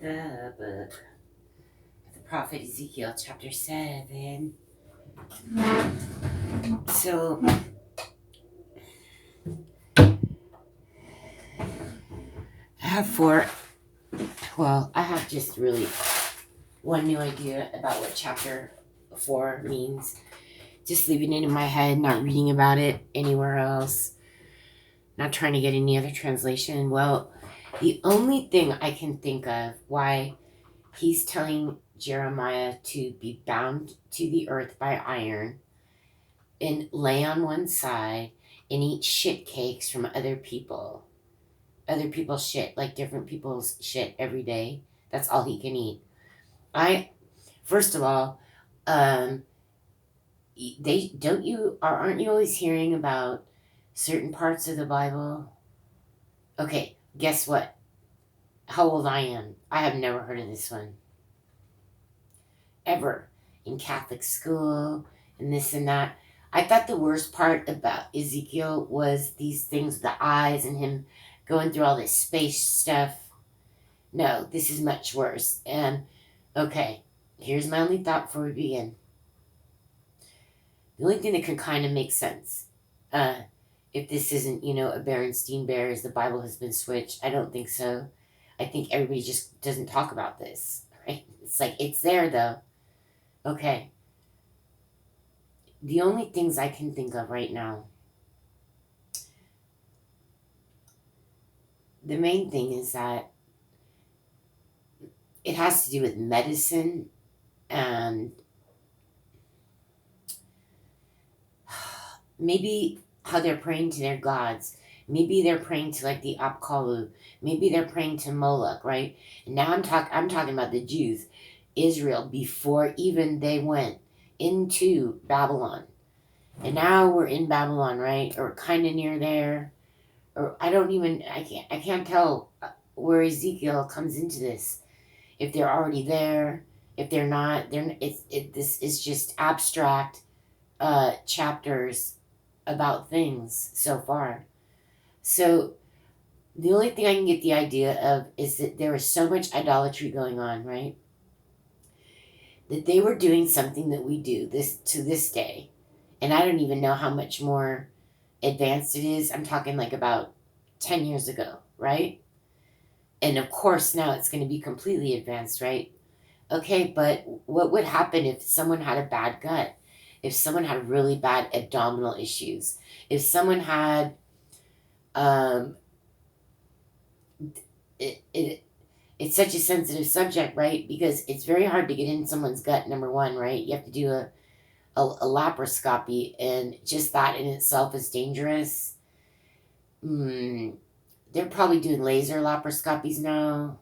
the book of the prophet Ezekiel, chapter 7. So, I have just really one new idea about what chapter 4 means. Just leaving it in my head, not reading about it anywhere else, not trying to get any other translation. Well, the only thing I can think of why he's telling Jeremiah to be bound to the earth by iron and lay on one side and eat shit cakes from other people's shit, like different people's shit every day. That's all he can eat. First of all, aren't you always hearing about certain parts of the Bible? Okay, guess what? How old I am. I have never heard of this one. Ever. In Catholic school and this and that. I thought the worst part about Ezekiel was these things, the eyes and him going through all this space stuff. No, this is much worse. And, okay, here's my only thought before we begin. The only thing that can kind of make sense, if this isn't, a Berenstein Bears, the Bible has been switched. I don't think so. I think everybody just doesn't talk about this, right? It's like, it's there, though. Okay. The only things I can think of right now, the main thing is that it has to do with medicine and maybe how they're praying to their gods. Maybe they're praying to like the Apkallu. Maybe they're praying to Moloch, right? And now I'm talking about the Jews, Israel, before even they went into Babylon. And now we're in Babylon, right? Or kind of near there. Or I can't tell where Ezekiel comes into this. If they're already there, if they're not, this is just abstract chapters about things so far. So the only thing I can get the idea of is that there was so much idolatry going on, right? That they were doing something that we do to this day. And I don't even know how much more advanced it is. I'm talking like about 10 years ago, right? And of course now it's going to be completely advanced, right? Okay, but what would happen if someone had a bad gut? If someone had really bad abdominal issues? If someone had it's such a sensitive subject, right? Because it's very hard to get in someone's gut, number one, right? You have to do a laparoscopy, and just that in itself is dangerous. They're probably doing laser laparoscopies now.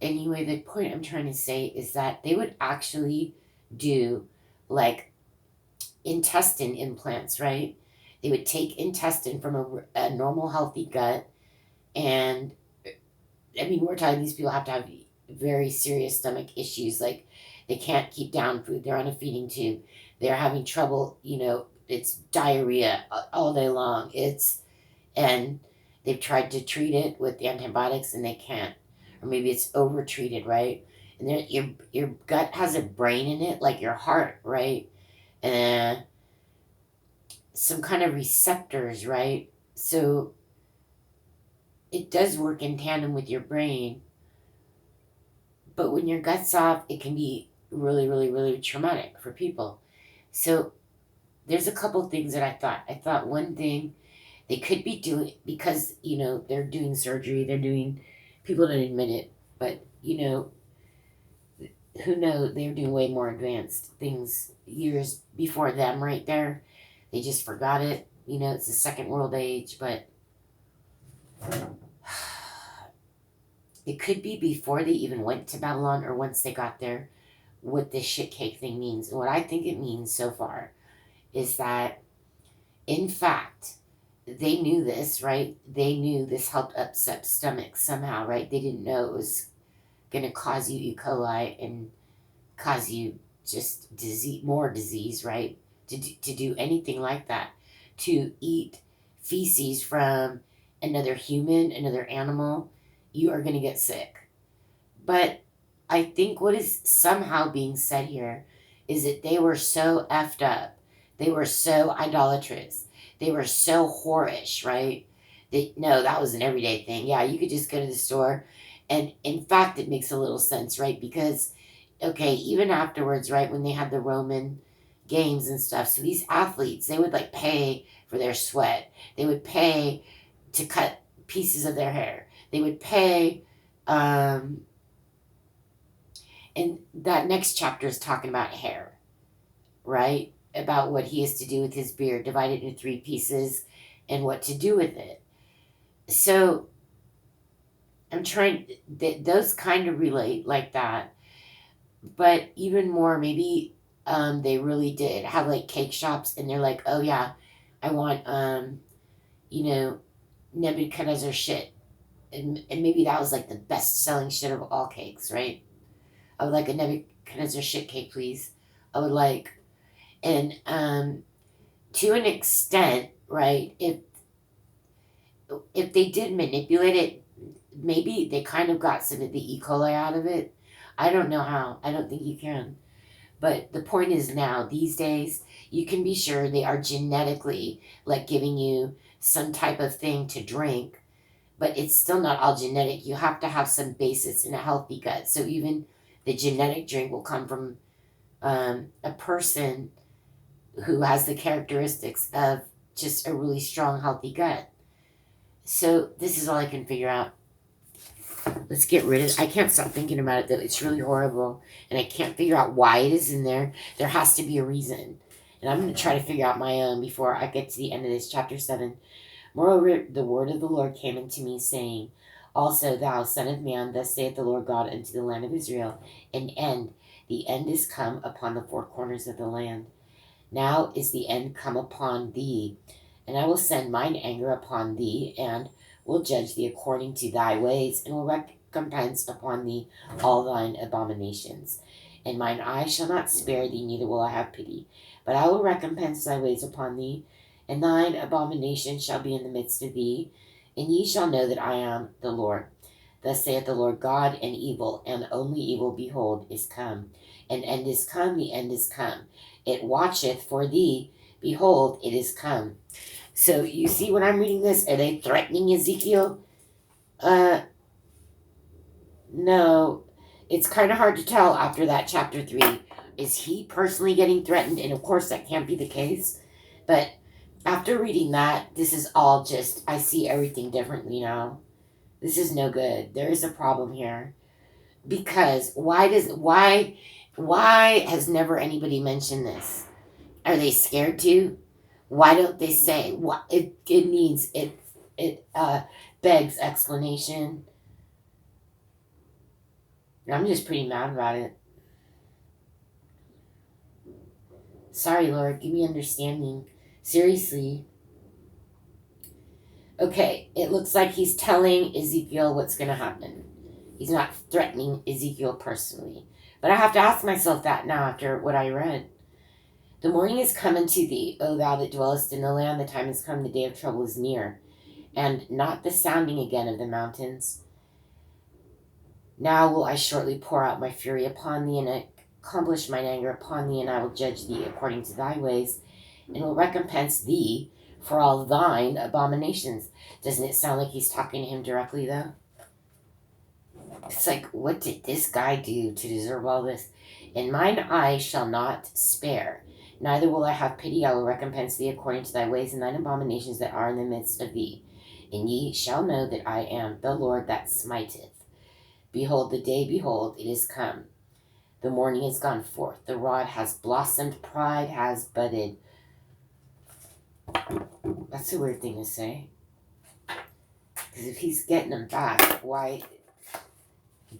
Anyway, the point I'm trying to say is that they would actually do like intestine implants, right? They would take intestine from a normal healthy gut, and I mean, we're talking these people have to have very serious stomach issues, like they can't keep down food, they're on a feeding tube, they're having trouble, it's diarrhea all day long. And they've tried to treat it with the antibiotics and they can't, or maybe it's over treated, right? And then your gut has a brain in it, like your heart, right? And some kind of receptors, right? So it does work in tandem with your brain. But when your gut's off, it can be really, really, really traumatic for people. So there's a couple things that I thought. I thought one thing they could be doing, because, they're doing surgery, people don't admit it, but, who knows, they're doing way more advanced things years before them right there. They just forgot it. It's the second world age, but it could be before they even went to Babylon or once they got there, what this shit cake thing means. And what I think it means so far is that, in fact, they knew this, right? They knew this helped upset stomachs somehow, right? They didn't know it was going to cause you E. coli and cause you just more disease, right? To do anything like that. To eat feces from another human, another animal, you are going to get sick. But I think what is somehow being said here is that they were so effed up. They were so idolatrous. They were so whorish, right? No, that was an everyday thing. Yeah, you could just go to the store. And in fact, it makes a little sense, right? Because, okay, even afterwards, right, when they had the Roman games and stuff, so these athletes, they would like pay for their sweat. They would pay to cut pieces of their hair. They would pay, and that next chapter is talking about hair, right? About what he has to do with his beard, divided into 3 pieces, and what to do with it. So I'm trying, those kind of relate like that. But even more, maybe they really did have like cake shops, and they're like, oh yeah, I want, you know, Nebuchadnezzar shit. And maybe that was like the best selling shit of all cakes, right? I would like a Nebuchadnezzar shit cake, please. I would like, and to an extent, right? If they did manipulate it, maybe they kind of got some of the E. coli out of it. I don't know how. I don't think you can. But the point is now, these days, you can be sure they are genetically like giving you some type of thing to drink, but it's still not all genetic. You have to have some basis in a healthy gut. So even the genetic drink will come from a person who has the characteristics of just a really strong, healthy gut. So this is all I can figure out. Let's get rid of it. I can't stop thinking about it, though. It's really horrible. And I can't figure out why it is in there. There has to be a reason. And I'm going to try to figure out my own before I get to the end of this, chapter 7. Moreover, the word of the Lord came unto me, saying, also thou, son of man, thus saith the Lord God unto the land of Israel, an end. The end is come upon the 4 corners of the land. Now is the end come upon thee. And I will send mine anger upon thee, and will judge thee according to thy ways, and will recompense upon thee all thine abominations. And mine eye shall not spare thee, neither will I have pity. But I will recompense thy ways upon thee, and thine abomination shall be in the midst of thee. And ye shall know that I am the Lord. Thus saith the Lord God, and evil, and only evil, behold, is come. An end is come, the end is come. It watcheth for thee, behold, it is come. So you see when I'm reading this, are they threatening Ezekiel? No. It's kind of hard to tell after that chapter 3. Is he personally getting threatened? And of course that can't be the case. But after reading that, this is all just, I see everything differently now. This is no good. There is a problem here. Because why has never anybody mentioned this? Are they scared to? Why don't they say what it needs it begs explanation. I'm just pretty mad about it. Sorry, Lord, give me understanding. Seriously. Okay, it looks like he's telling Ezekiel what's going to happen. He's not threatening Ezekiel personally. But I have to ask myself that now after what I read. The morning is come unto thee, O thou that dwellest in the land. The time is come, the day of trouble is near, and not the sounding again of the mountains. Now will I shortly pour out my fury upon thee, and accomplish mine anger upon thee, and I will judge thee according to thy ways, and will recompense thee for all thine abominations. Doesn't it sound like he's talking to him directly, though? It's like, what did this guy do to deserve all this? And mine eye shall not spare, neither will I have pity. I will recompense thee according to thy ways and thine abominations that are in the midst of thee. And ye shall know that I am the Lord that smiteth. Behold, the day, behold, it is come. The morning is gone forth. The rod has blossomed. Pride has budded. That's a weird thing to say. Because if he's getting them back, why?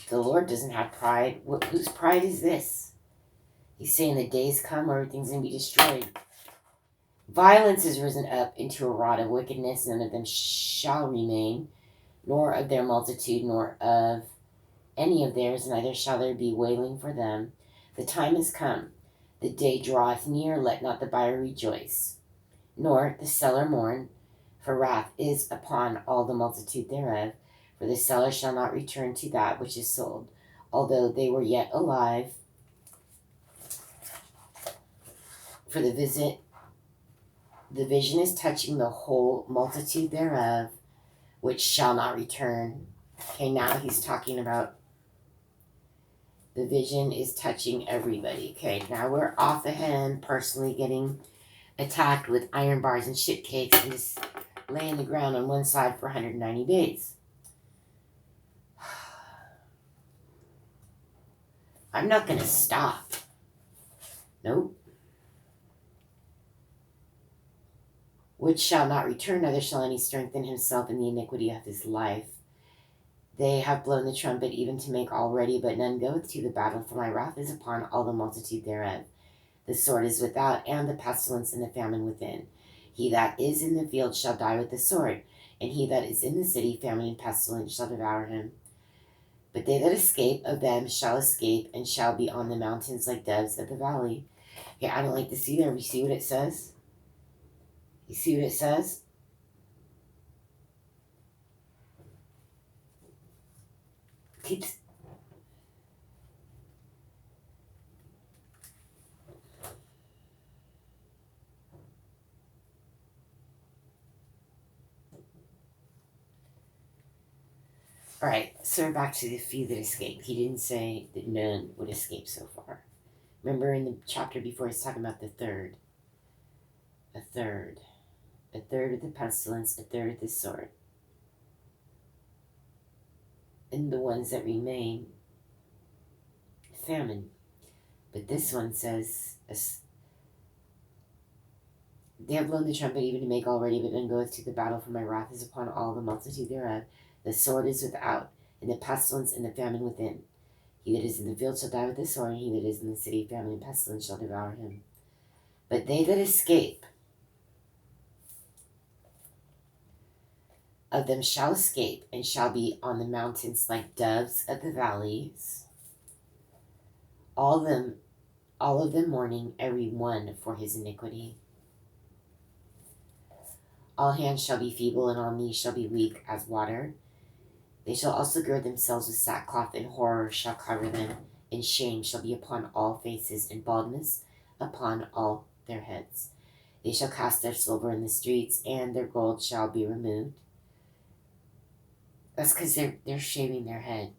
The Lord doesn't have pride. Whose pride is this? He's saying the days come where everything's going to be destroyed. Violence is risen up into a rod of wickedness. None of them shall remain, nor of their multitude, nor of any of theirs, neither shall there be wailing for them. The time is come. The day draweth near. Let not the buyer rejoice, nor the seller mourn, for wrath is upon all the multitude thereof. For the seller shall not return to that which is sold, although they were yet alive. For the vision is touching the whole multitude thereof, which shall not return. Okay, now he's talking about the vision is touching everybody. Okay, now we're off of him personally getting attacked with iron bars and shit cakes and just laying the ground on one side for 190 days. I'm not going to stop. Nope. Which shall not return, neither shall any strengthen himself in the iniquity of his life. They have blown the trumpet even to make all ready, but none goeth to the battle, for my wrath is upon all the multitude thereof. The sword is without, and the pestilence and the famine within. He that is in the field shall die with the sword, and he that is in the city, famine and pestilence shall devour him. But they that escape of them shall escape, and shall be on the mountains like doves of the valley. Okay, I don't like to see there. You see what it says? You see what it says? Keeps. All right, so we're back to the few that escaped. He didn't say that none would escape so far. Remember in the chapter before, he's talking about the third. A third. A third of the pestilence, a third of the sword. And the ones that remain, famine. But this one says, they have blown the trumpet even to make all ready, but none goeth to the battle, for my wrath is upon all the multitude thereof. The sword is without, and the pestilence and the famine within. He that is in the field shall die with the sword, and he that is in the city, famine and pestilence shall devour him. But they that escape of them shall escape, and shall be on the mountains like doves of the valleys. All of them mourning, every one for his iniquity. All hands shall be feeble, and all knees shall be weak as water. They shall also gird themselves with sackcloth, and horror shall cover them, and shame shall be upon all faces, and baldness upon all their heads. They shall cast their silver in the streets, and their gold shall be removed. That's because they're shaving their head.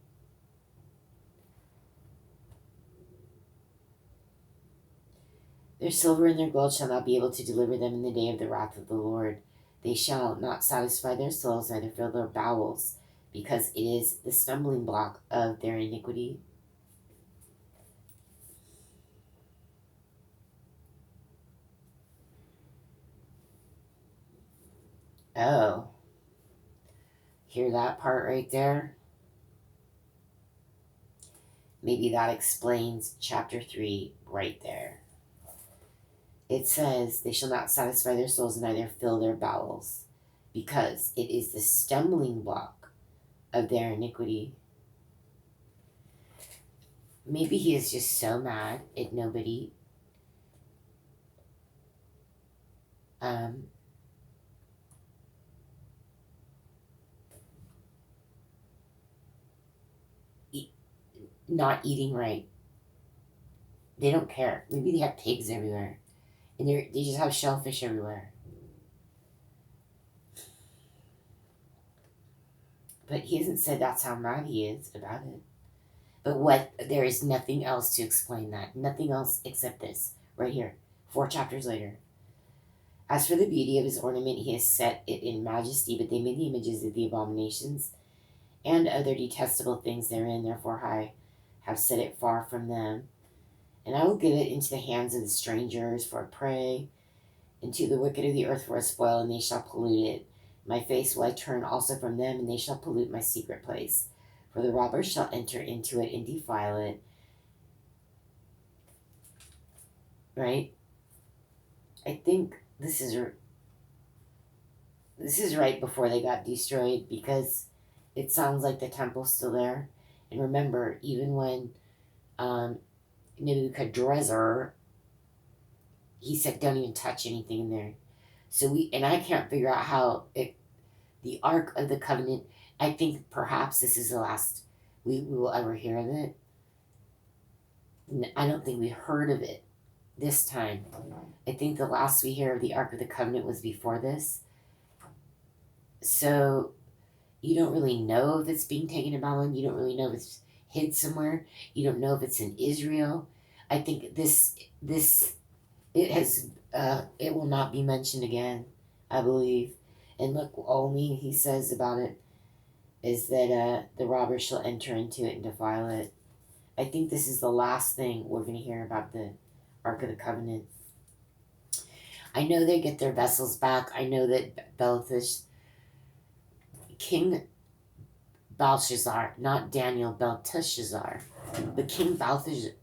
Their silver and their gold shall not be able to deliver them in the day of the wrath of the Lord. They shall not satisfy their souls, neither fill their bowels, because it is the stumbling block of their iniquity. Oh. Hear that part right there? Maybe that explains chapter 3 right there. It says, they shall not satisfy their souls, neither fill their bowels, because it is the stumbling block of their iniquity. Maybe he is just so mad at nobody. Not eating right. They don't care. Maybe they have pigs everywhere. And they just have shellfish everywhere. But he hasn't said that's how mad he is about it. But there is nothing else to explain that. Nothing else except this. Right here. 4 chapters later. As for the beauty of his ornament, he has set it in majesty, but they made the images of the abominations and other detestable things therein. Therefore I have set it far from them. And I will give it into the hands of the strangers for a prey, and to the wicked of the earth for a spoil, and they shall pollute it. My face will I turn also from them, and they shall pollute my secret place. For the robbers shall enter into it and defile it. Right? I think this is right before they got destroyed, because it sounds like the temple's still there. And remember, even when Nebuchadnezzar, he said, don't even touch anything in there. So I can't figure out how the Ark of the Covenant I think perhaps this is the last we will ever hear of it. I don't think we heard of it this time. I think the last we hear of the Ark of the Covenant was before this. So you don't really know if it's being taken to Babylon. You don't really know if it's hid somewhere. You don't know if it's in Israel. I think this it will not be mentioned again, I believe. And look, only he says about it is that the robbers shall enter into it and defile it. I think this is the last thing we're going to hear about the Ark of the Covenant. I know they get their vessels back. I know that King Belshazzar, not Daniel, Belteshazzar, but King Belshazzar,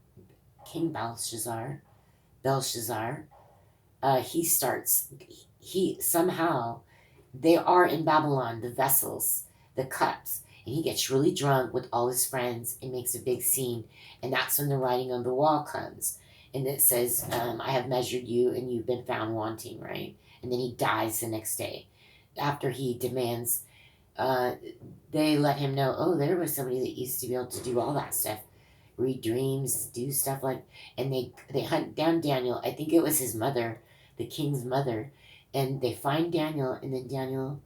he somehow, they are in Babylon, the vessels, the cups, and he gets really drunk with all his friends and makes a big scene, and that's when the writing on the wall comes, and it says, I have measured you and you've been found wanting, right? And then he dies the next day after he demands, they let him know, oh, there was somebody that used to be able to do all that stuff, read dreams, do stuff like, and they hunt down Daniel. I think it was his mother, the king's mother, and they find Daniel, and then Daniel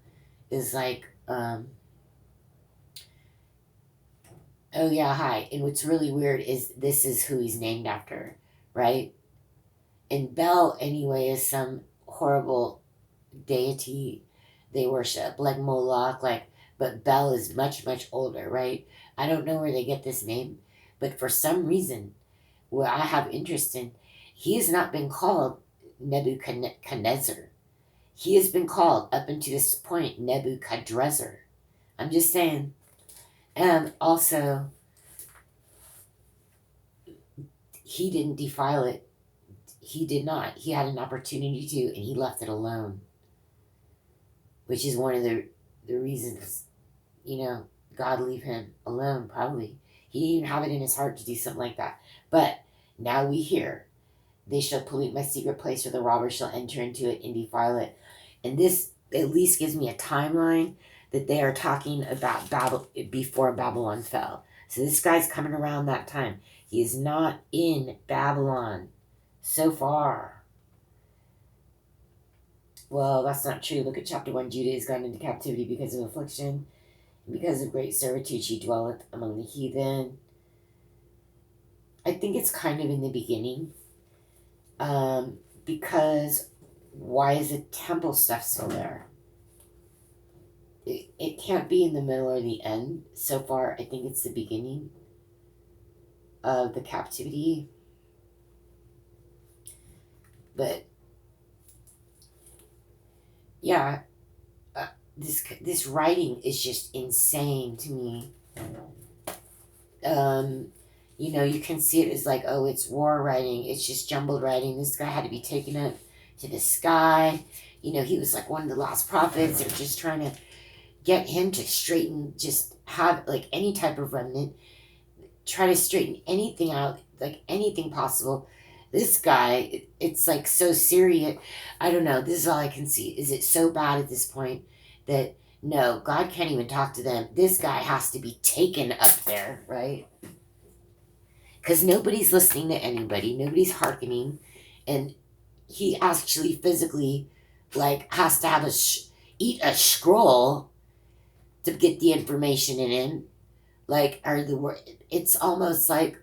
is like, oh yeah, hi. And what's really weird is this is who he's named after, right? And Bel, anyway, is some horrible deity they worship, like Moloch, but Bel is much, much older, right? I don't know where they get this name, but for some reason, where I have interest in, he has not been called Nebuchadnezzar. He has been called, up until this point, Nebuchadrezzar. I'm just saying. And also, he didn't defile it. He did not. He had an opportunity to, and he left it alone. Which is one of the reasons, God leave him alone, probably. He didn't have it in his heart to do something like that. But now we hear, they shall pollute my secret place, or the robbers shall enter into it and defile it. And this at least gives me a timeline that they are talking about before Babylon fell. So this guy's coming around that time. He is not in Babylon so far. Well, that's not true. Look at chapter 1. Judah is gone into captivity because of affliction. And because of great servitude she dwelleth among the heathen. I think it's kind of in the beginning. Because why is the temple stuff still there? It can't be in the middle or the end. So far, I think it's the beginning of the captivity. But yeah, this writing is just insane to me. You can see it as like, oh, it's war writing. It's just jumbled writing. This guy had to be taken up to the sky. He was like one of the lost prophets. They're just trying to get him to straighten, just have like any type of remnant, try to straighten anything out, like anything possible. This guy, it's like so serious. I don't know. This is all I can see. Is it so bad at this point that no, God can't even talk to them? This guy has to be taken up there, right? Because nobody's listening to anybody. Nobody's hearkening. And he actually physically, has to have eat a scroll to get the information in him. It's almost like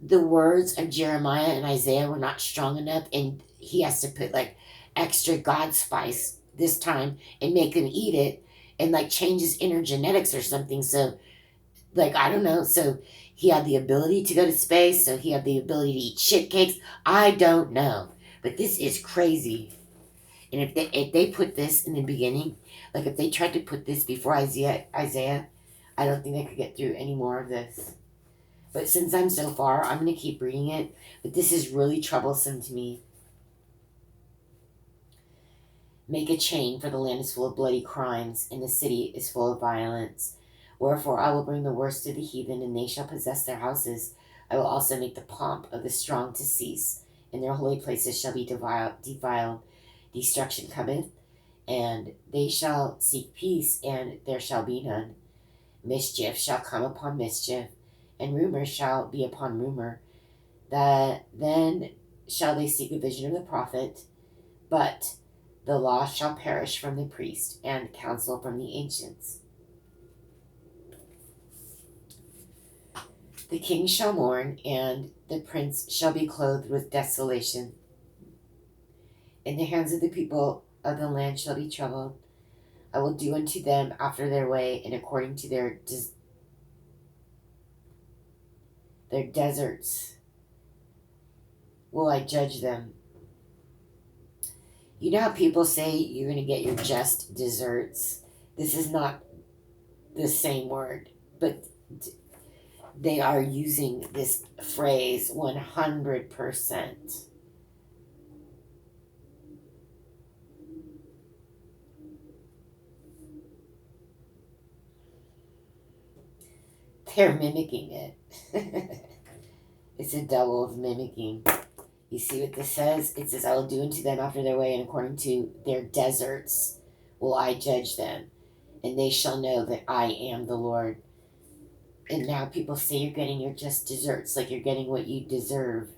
the words of Jeremiah and Isaiah were not strong enough, and he has to put extra God spice this time and make him eat it, and change his inner genetics or something. So I don't know. So he had the ability to go to space. So he had the ability to eat shit cakes. I don't know, but this is crazy. And if they put this in the beginning, if they tried to put this before Isaiah, I don't think they could get through any more of this. But since I'm so far, I'm going to keep reading it. But this is really troublesome to me. Make a chain, for the land is full of bloody crimes, and the city is full of violence. Wherefore I will bring the worst to the heathen, and they shall possess their houses. I will also make the pomp of the strong to cease, and their holy places shall be defiled. Destruction cometh, and they shall seek peace, and there shall be none. Mischief shall come upon mischief, and rumor shall be upon rumor. That then shall they seek a vision of the prophet, but the law shall perish from the priest, and counsel from the ancients. The king shall mourn, and the prince shall be clothed with desolation. In the hands of the people of the land shall be troubled. I will do unto them after their way, and according to their deserts will I judge them. You know how people say you're going to get your just desserts? This is not the same word, but they are using this phrase 100%. They're mimicking it. It's a double of mimicking. You see what this says? It says, I will do unto them after their way, and according to their deserts will I judge them, and they shall know that I am the Lord. And now people say you're getting your just desserts, like you're getting what you deserve.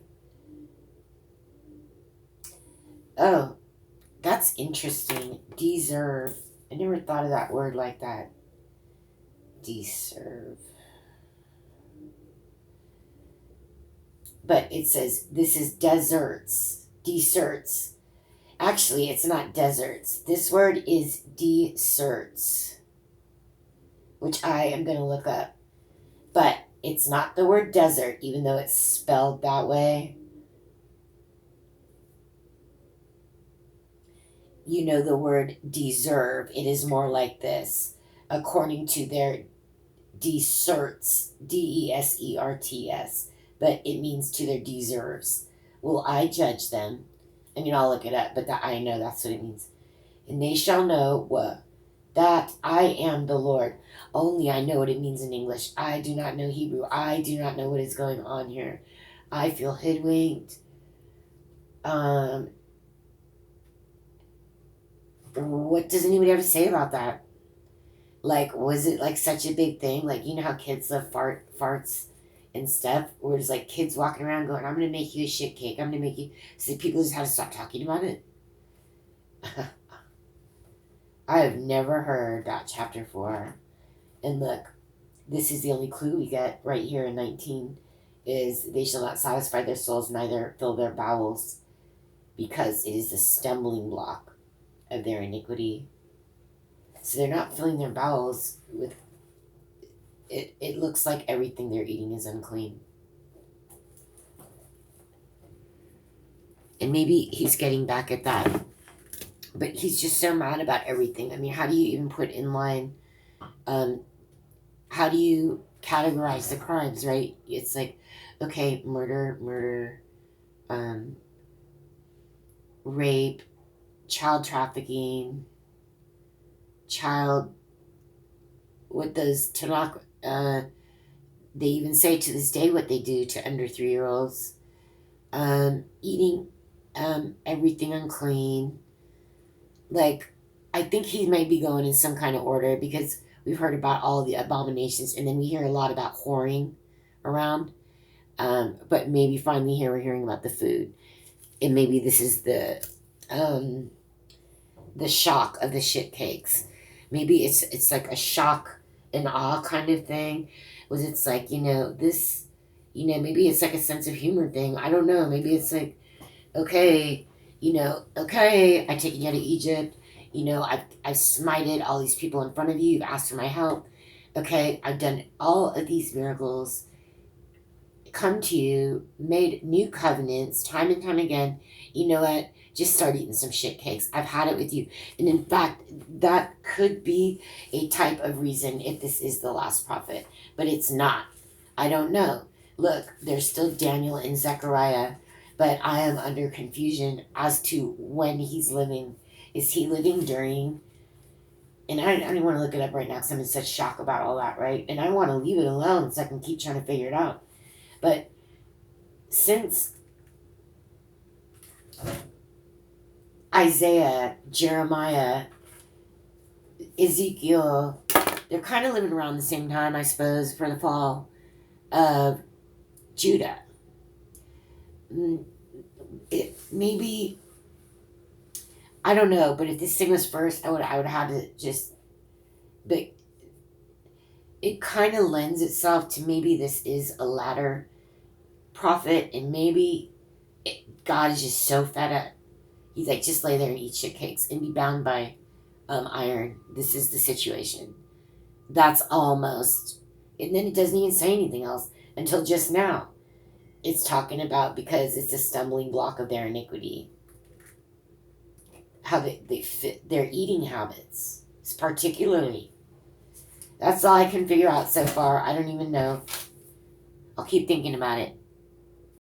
Oh, that's interesting. Deserve. I never thought of that word like that. Deserve. But it says this is deserts. Deserts. Actually, it's not deserts. This word is deserts, which I am going to look up. But it's not the word desert, even though it's spelled that way. You know the word deserve. It is more like this. According to their deserts, deserts, but it means to their deserves. Will I judge them? I mean, I'll look it up, but I know that's what it means. And they shall know what? That I am the Lord. Only I know what it means in English. I do not know Hebrew. I do not know what is going on here. I feel hoodwinked. What does anybody have to say about that? Like, was it like such a big thing? Like, you know how kids love farts and stuff? Where it's like kids walking around going, I'm going to make you a shit cake. I'm going to make you. So people just had to stop talking about it. I have never heard that chapter 4. And look, this is the only clue we get right here in 19 is they shall not satisfy their souls, neither fill their bowels, because it is the stumbling block of their iniquity. So they're not filling their bowels with it. It looks like everything they're eating is unclean. And maybe he's getting back at that. But he's just so mad about everything. I mean, how do you even put in line, how do you categorize the crimes, right? It's like, okay, murder, rape, child trafficking, what those Tanakh, they even say to this day what they do to under 3-year-olds, eating everything unclean. Like, I think he might be going in some kind of order because we've heard about all the abominations, and then we hear a lot about whoring around. But maybe finally here we're hearing about the food, and maybe this is the shock of the shit cakes. Maybe it's like a shock and awe kind of thing. Was it's like this, maybe it's like a sense of humor thing. I don't know. Maybe it's like, okay, okay, I take you out of Egypt. I've smited all these people in front of you. You've asked for my help. Okay, I've done all of these miracles. Come to you, made new covenants time and time again. You know what? Just start eating some shit cakes. I've had it with you. And in fact, that could be a type of reason if this is the last prophet. But it's not. I don't know. Look, there's still Daniel and Zechariah. But I am under confusion as to when he's living. Is he living during? And I don't want to look it up right now because I'm in such shock about all that, right? And I want to leave it alone so I can keep trying to figure it out. But since Isaiah, Jeremiah, Ezekiel, they're kind of living around the same time, I suppose, for the fall of Judah. Maybe, I don't know, but if this thing was first, I would have to just, but it kind of lends itself to maybe this is a latter prophet, and maybe God is just so fed up. He's like, just lay there and eat shit cakes and be bound by iron. This is the situation. That's almost, and then it doesn't even say anything else until just now. It's talking about because it's a stumbling block of their iniquity. How they fit their eating habits, particularly. That's all I can figure out so far. I don't even know. I'll keep thinking about it.